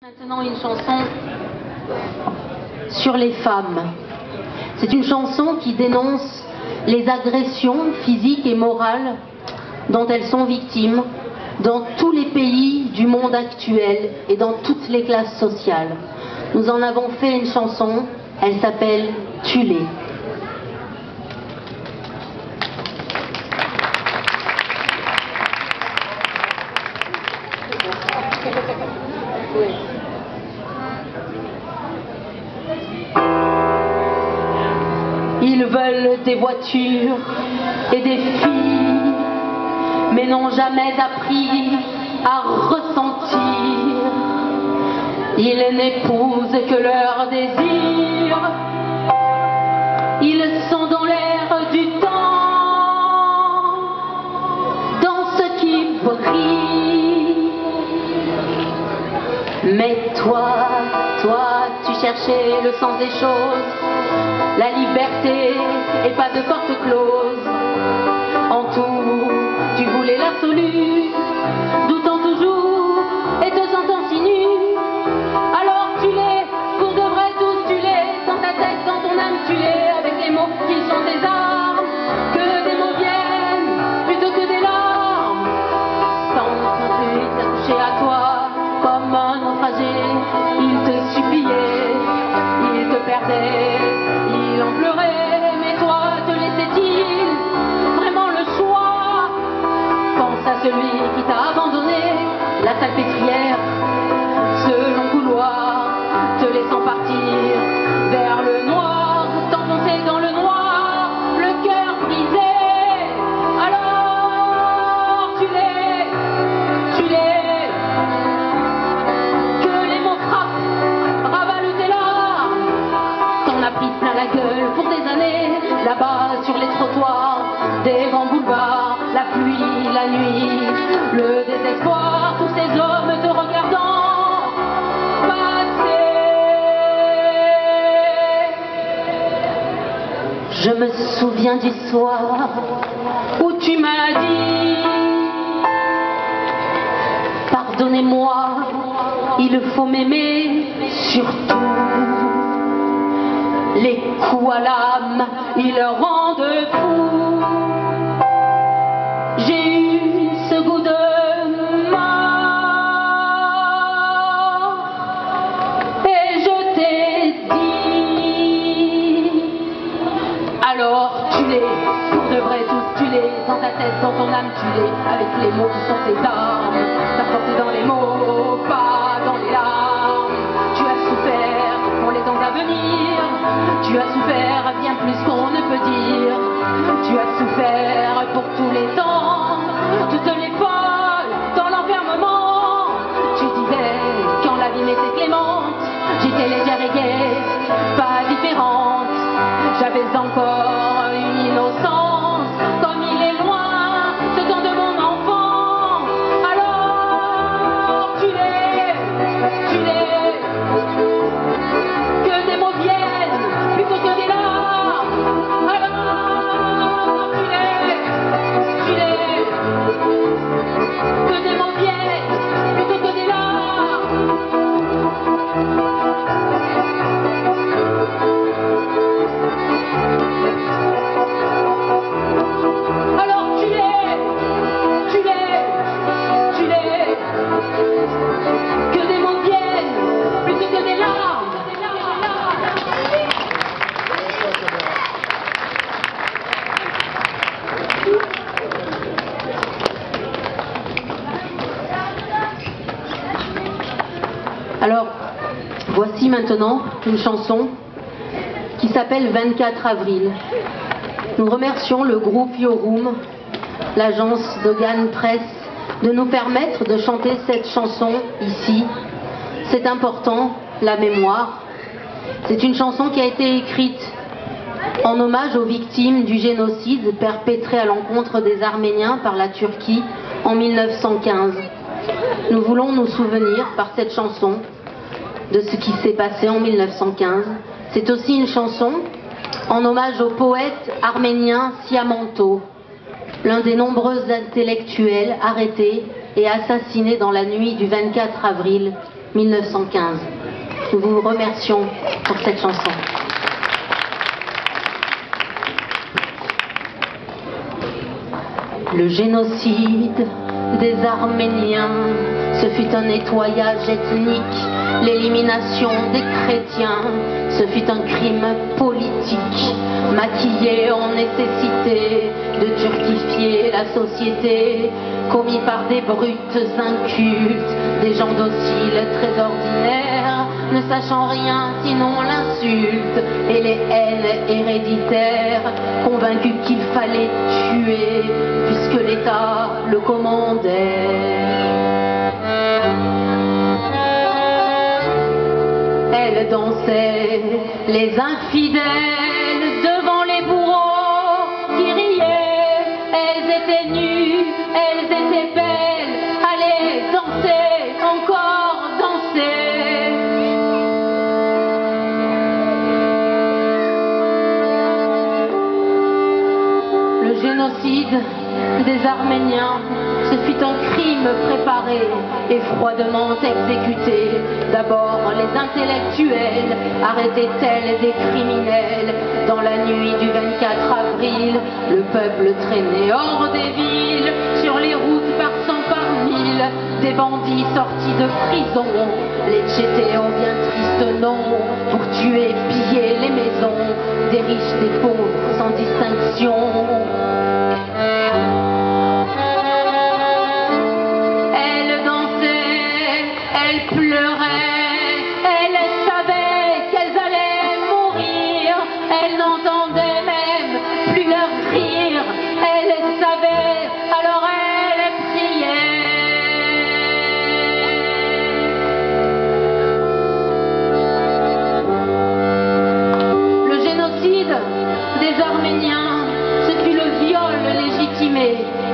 Maintenant une chanson sur les femmes. C'est une chanson qui dénonce les agressions physiques et morales dont elles sont victimes dans tous les pays du monde actuel et dans toutes les classes sociales. Nous en avons fait une chanson, elle s'appelle « Tue-les ». Ils veulent des voitures et des filles, mais n'ont jamais appris à ressentir. Ils n'épousent que leur désir. Ils sont dans l'air du temps, dans ce qui brille. Mais toi, tu cherchais le sens des choses, la liberté et pas de porte close. En tout, tu voulais l'absolu, doutant toujours et te sentant si nu. Alors tue-les, pour de vrai tous tue-les, dans ta tête, dans ton âme tue-les, avec les mots qui sont tes armes. Que des mots viennent plutôt que des larmes, sans non plus t'accoucher à toi comme un naufragé. Il te suppliait, il te perdait, il en pleurait, mais toi te laissait-il vraiment le choix? Pense à celui qui t'a abandonné, la salpêtrière, ce long couloir, te laissant partir vers le noir, t'enfoncer dans le noir, le cœur brisé. Alors tue-les, tue-les, que les mots frappent, ravalent tes larmes. T'en as pris plein la gueule pour des années, là-bas sur les trottoirs des grands boulevards, la pluie, la nuit, le désespoir, tous ces hommes te regardant passer. Je me souviens du soir où tu m'as dit: pardonnez-moi, il faut m'aimer surtout. Les coups à l'âme, ils rendent fou. J'ai eu ce goût de mort et je t'ai dit: alors tue-les, pour de vrai tous tue-les, dans ta tête, dans ton âme tue-les, avec les mots qui sont tes armes. T'as porté dans les mots, pas dans les larmes. Tu as souffert pour les temps à venir, tu as souffert bien plus qu'on ne peut dire. Tu as souffert pour tous les temps, toutes les folles dans l'enfermement. Tu disais quand la vie m'était clémente, j'étais légère et gaie, pas différente. J'avais encore une innocence, comme il est loin ce temps de mon enfance. Alors tue-les, tue-les, que des mots viennent plutôt que des larmes. Alors tue-les, tue-les, que des mots viennent plutôt que des larmes. Alors tue-les, tue-les, tue-les, que des mots viennent plutôt que des larmes. Alors, voici maintenant une chanson qui s'appelle 24 avril. Nous remercions le groupe Yorum, l'agence Dogan Press, de nous permettre de chanter cette chanson ici. C'est important, la mémoire. C'est une chanson qui a été écrite en hommage aux victimes du génocide perpétré à l'encontre des Arméniens par la Turquie en 1915. Nous voulons nous souvenir par cette chanson de ce qui s'est passé en 1915. C'est aussi une chanson en hommage au poète arménien Siamanto, l'un des nombreux intellectuels arrêtés et assassiné dans la nuit du 24 avril 1915. Nous vous remercions pour cette chanson. Le génocide des Arméniens, ce fut un nettoyage ethnique, l'élimination des chrétiens, ce fut un crime politique, maquillé en nécessité de turquifier la société, commis par des brutes incultes, des gens dociles très ordinaires, ne sachant rien sinon l'insulte et les haines héréditaires, convaincus qu'il fallait tuer puisque l'État le commandait. Elles dansaient, les infidèles, devant les bourreaux qui riaient. Elles étaient nues, elles étaient belles. Allez, danser, encore danser. Le génocide des Arméniens, ce fut un crime préparé et froidement exécuté. D'abord les intellectuels arrêtaient tels des criminels. Dans la nuit du 24 avril, le peuple traînait hors des villes, sur les routes par cent par mille, des bandits sortis de prison, les tchétés ont bien triste nom, pour tuer, piller les maisons, des riches, des pauvres, sans distinction.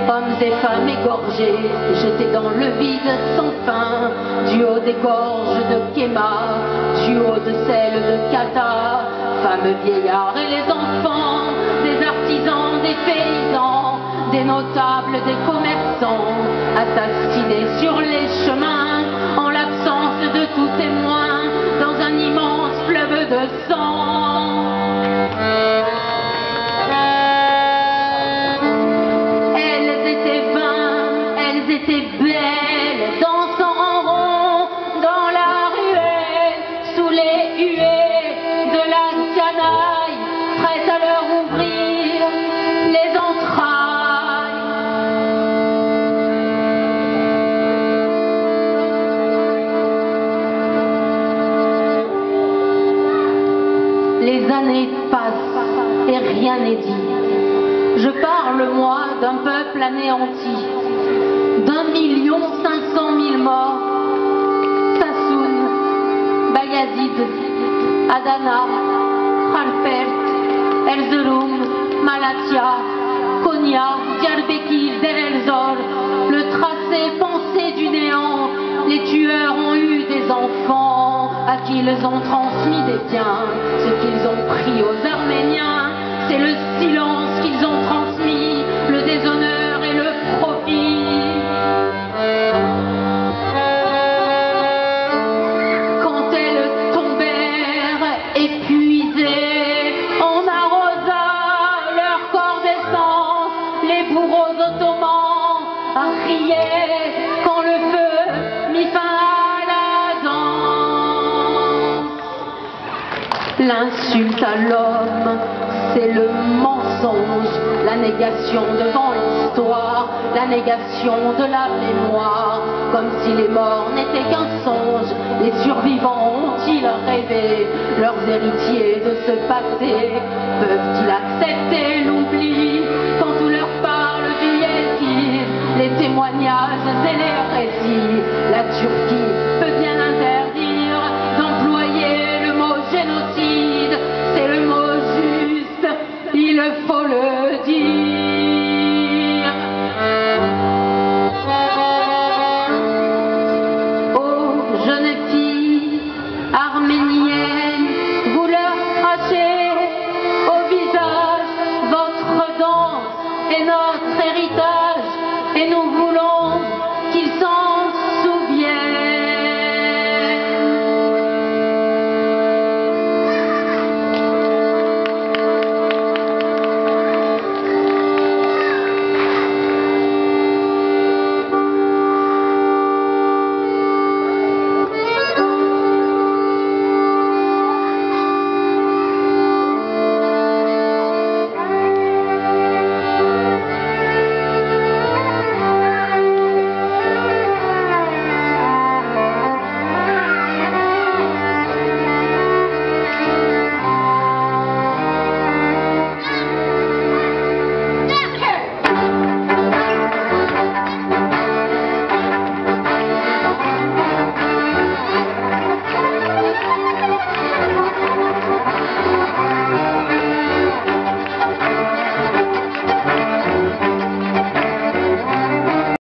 Hommes et femmes égorgés, jetés dans le vide sans fin, du haut des gorges de Kéma, du haut de celles de Kata, femmes, vieillards et les enfants, des artisans, des paysans, des notables, des commerçants, assassinés sur les chemins, en l'absence de tout témoin, dans un immense fleuve de sang. Étaient belles, dansant en rond dans la ruelle, sous les huées de la canaille, prêtes à leur ouvrir les entrailles. Les années passent et rien n'est dit. Je parle, moi, d'un peuple anéanti, d'1,500,000 morts. Sassoun, Bayazid, Adana, Khalpert, Erzurum, Malatya, Konya, Diyarbakir, Deir el-Zor, le tracé pensé du néant. Les tueurs ont eu des enfants à qui ils ont transmis des biens. Ce qu'ils ont pris aux Arméniens, c'est le silence qu'ils ont transmis, le déshonneur et le profit. Quand elles tombèrent épuisées, on arrosa leur corps d'essence. Les bourreaux ottomans riaient quand le feu mit fin à la danse. L'insulte à l'homme, c'est le mensonge, la négation devant l'histoire, la négation de la mémoire, comme si les morts n'étaient qu'un songe. Les survivants ont-ils rêvé, leurs héritiers de ce passé, peuvent-ils accepter l'oubli quand on leur parle du Yézid, les témoignages et les récits, la Turquie